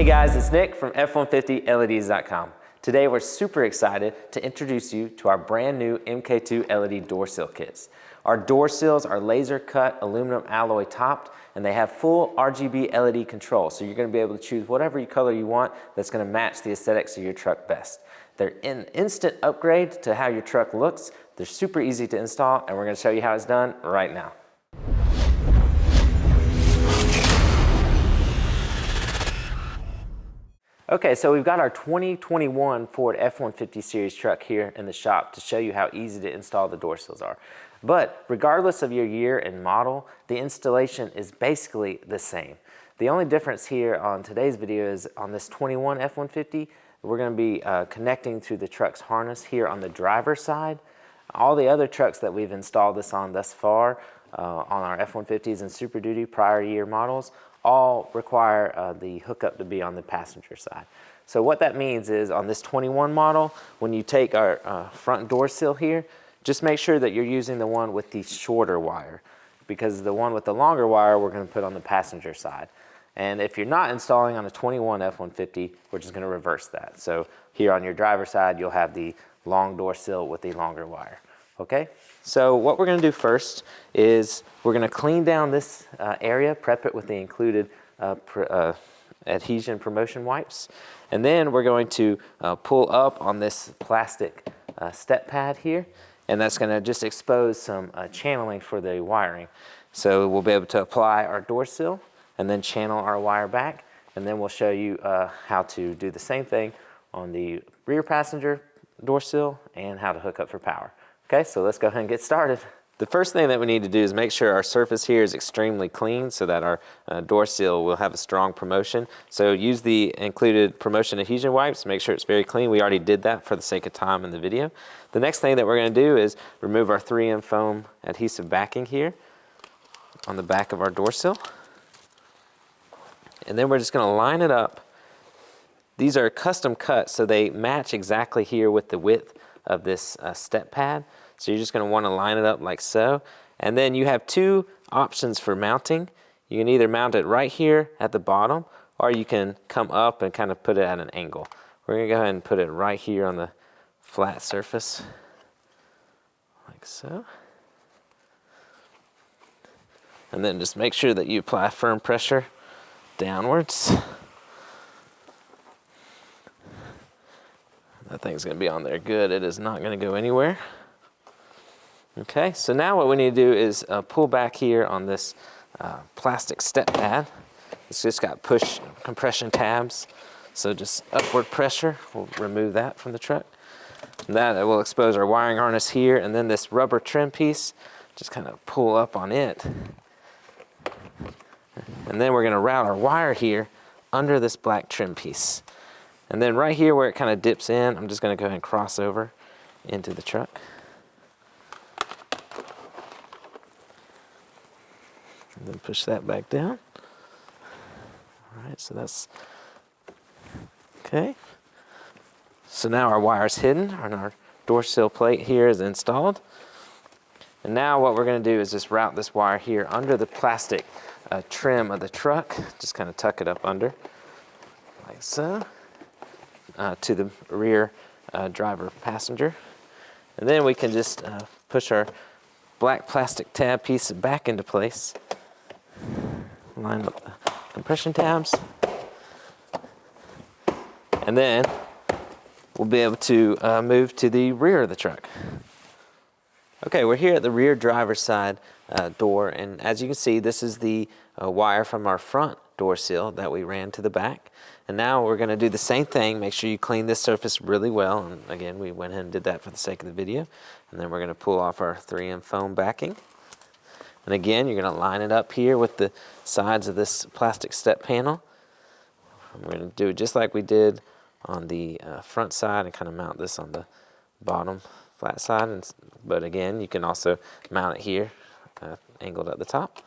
Hey guys, it's Nick from F150LEDs.com. Today we're super excited to introduce you to our brand new MKII LED door sill kits. Our door sills are laser cut aluminum alloy topped, and they have full RGB LED control, so you're going to be able to choose whatever color you want that's going to match the aesthetics of your truck best. They're an instant upgrade to how your truck looks. They're super easy to install, and we're going to show you how it's done right now. Okay, so we've got our 2021 Ford F150 series truck here in the shop to show you how easy to install the door sills are. But regardless of your year and model, the installation is basically the same. The only difference here on today's video is on this 21 F150, we're going to be connecting to the truck's harness here on the driver's side. All the other trucks that we've installed this on thus far, on our F150s and Super Duty prior year models, all require the hookup to be on the passenger side. So what that means is on this 21 model, when you take our front door sill here, just make sure that you're using the one with the shorter wire, because the one with the longer wire we're going to put on the passenger side. And if you're not installing on a 21 F150, we're just going to reverse that. So here on your driver's side, you'll have the long door sill with the longer wire. Okay, so what we're going to do first is we're going to clean down this area, prep it with the included adhesion promotion wipes, and then we're going to pull up on this plastic step pad here, and that's going to just expose some channeling for the wiring. So we'll be able to apply our door sill and then channel our wire back, and then we'll show you how to do the same thing on the rear passenger door sill and how to hook up for power. Okay, so let's go ahead and get started. The first thing that we need to do is make sure our surface here is extremely clean so that our door sill will have a strong promotion. So use the included promotion adhesion wipes, make sure it's very clean. We already did that for the sake of time in the video. The next thing that we're going to do is remove our 3M foam adhesive backing here on the back of our door sill. And then we're just going to line it up. These are custom cut, so they match exactly here with the width of this step pad. So you're just going to want to line it up like so. And then you have two options for mounting. You can either mount it right here at the bottom, or you can come up and kind of put it at an angle. We're going to go ahead and put it right here on the flat surface, like so. And then just make sure that you apply firm pressure downwards. That thing's going to be on there good. It is not going to go anywhere. Okay, so now what we need to do is pull back here on this plastic step pad. It's just got push compression tabs, so just upward pressure will remove that from the truck. And that will expose our wiring harness here, and then this rubber trim piece, just kind of pull up on it. And then we're going to route our wire here under this black trim piece. And then right here where it kind of dips in, I'm just going to go ahead and cross over into the truck. And then push that back down. All right, so that's okay. So now our wire's hidden and our door sill plate here is installed. And now what we're going to do is just route this wire here under the plastic trim of the truck. Just kind of tuck it up under, like so, to the rear driver passenger. And then we can just push our black plastic tab piece back into place. Line up the compression tabs. And then we'll be able to move to the rear of the truck. Okay, we're here at the rear driver's side door, and as you can see, this is the wire from our front door sill that we ran to the back. And now we're going to do the same thing. Make sure you clean this surface really well. And again, we went ahead and did that for the sake of the video. And then we're going to pull off our 3M foam backing. And again, you're going to line it up here with the sides of this plastic step panel. And we're going to do it just like we did on the front side and kind of mount this on the bottom flat side. But again, you can also mount it here, angled at the top.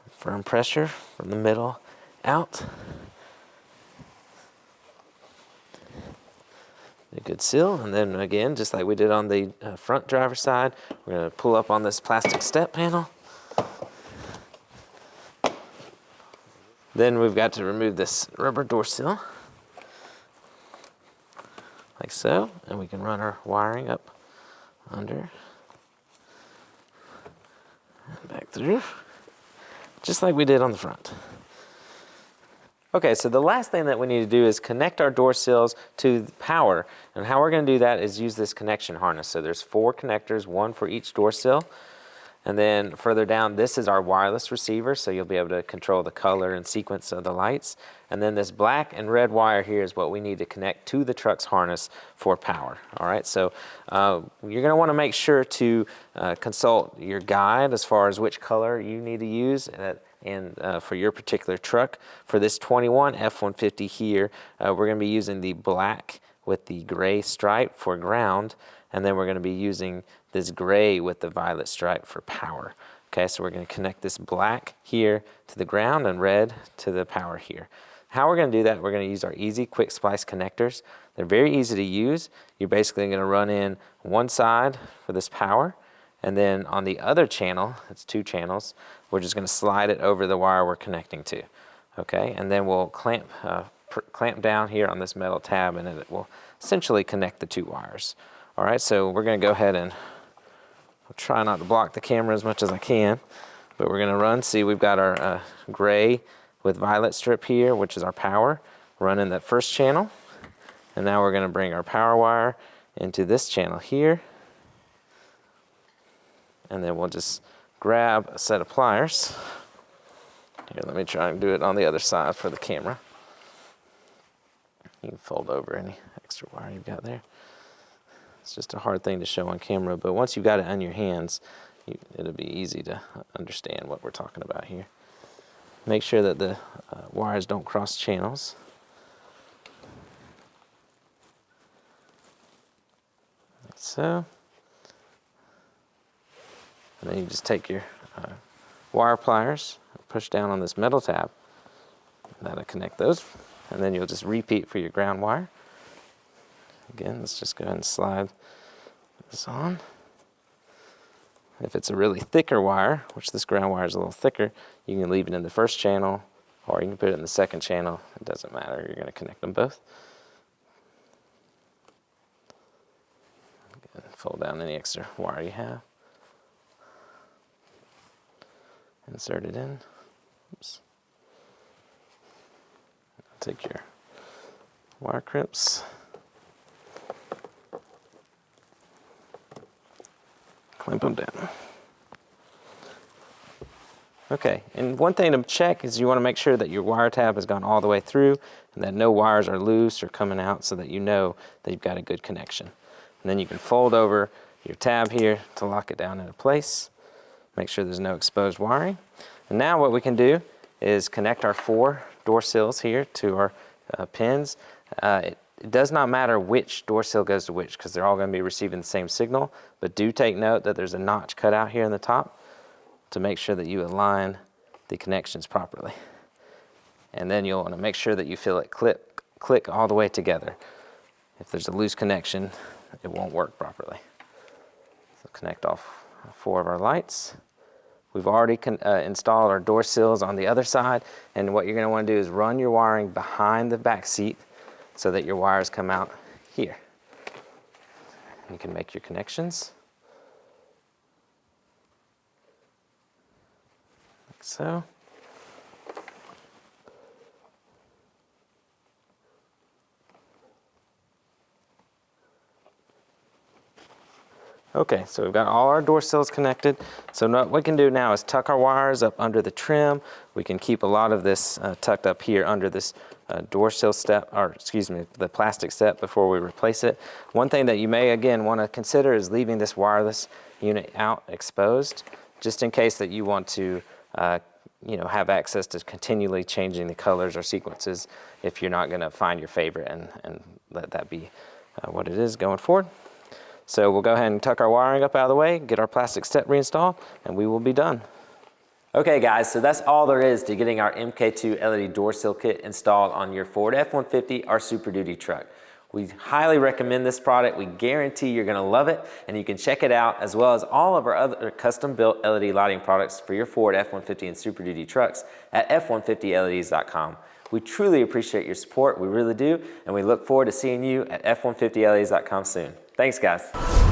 Firm pressure from the middle out. A good seal, and then again, just like we did on the front driver's side, we're going to pull up on this plastic step panel. Then we've got to remove this rubber door sill, like so, and we can run our wiring up under and back through, just like we did on the front. Okay, so the last thing that we need to do is connect our door sills to the power. And how we're going to do that is use this connection harness. So there's 4 connectors, 1 for each door sill. And then further down, this is our wireless receiver, so you'll be able to control the color and sequence of the lights. And then this black and red wire here is what we need to connect to the truck's harness for power. All right, so you're going to want to make sure to consult your guide as far as which color you need to use for your particular truck. For this 21 F-150 here, we're going to be using the black with the gray stripe for ground, and then we're going to be using this gray with the violet stripe for power. Okay, so we're going to connect this black here to the ground and red to the power here. How we're going to do that, we're going to use our easy quick splice connectors. They're very easy to use. You're basically going to run in one side for this power, and then on the other channel, it's 2 channels, we're just going to slide it over the wire we're connecting to. Okay, and then we'll clamp down here on this metal tab, and it will essentially connect the 2 wires. All right, so we're going to go ahead and I'll try not to block the camera as much as I can, but we're going to run. See, we've got our gray with violet strip here, which is our power, running that first channel. And now we're going to bring our power wire into this channel here. And then we'll just grab a set of pliers. Here, let me try and do it on the other side for the camera. You can fold over any extra wire you've got there. It's just a hard thing to show on camera, but once you've got it on your hands, it'll be easy to understand what we're talking about here. Make sure that the wires don't cross channels. Like so. And then you just take your wire pliers, push down on this metal tab, and that'll connect those. And then you'll just repeat for your ground wire. Again, let's just go ahead and slide this on. If it's a really thicker wire, which this ground wire is a little thicker, you can leave it in the first channel, or you can put it in the second channel. It doesn't matter, you're going to connect them both. Again, fold down any extra wire you have. Insert it in. Oops. Take your wire crimps. Clamp them down. Okay, and one thing to check is you want to make sure that your wire tab has gone all the way through and that no wires are loose or coming out, so that you know that you've got a good connection. And then you can fold over your tab here to lock it down into place. Make sure there's no exposed wiring. And now what we can do is connect our 4 door sills here to our pins. It does not matter which door sill goes to which, because they're all going to be receiving the same signal, but do take note that there's a notch cut out here in the top to make sure that you align the connections properly. And then you'll want to make sure that you feel it click all the way together. If there's a loose connection, it won't work properly. So connect off 4 of our lights. We've already installed our door sills on the other side, and what you're going to want to do is run your wiring behind the back seat so that your wires come out here. You can make your connections. Like so. Okay, so we've got all our door sills connected. So what we can do now is tuck our wires up under the trim. We can keep a lot of this tucked up here under this door sill step, or excuse me, the plastic step before we replace it. One thing that you may again want to consider is leaving this wireless unit out exposed, just in case that you want to have access to continually changing the colors or sequences if you're not going to find your favorite and let that be what it is going forward. So we'll go ahead and tuck our wiring up out of the way, get our plastic step reinstalled, and we will be done. Okay guys, so that's all there is to getting our MKII LED door sill kit installed on your Ford F-150 or Super Duty truck. We highly recommend this product. We guarantee you're gonna love it, and you can check it out as well as all of our other custom-built LED lighting products for your Ford F-150 and Super Duty trucks at F150LEDs.com. We truly appreciate your support, we really do, and we look forward to seeing you at F150LEDs.com soon. Thanks, guys.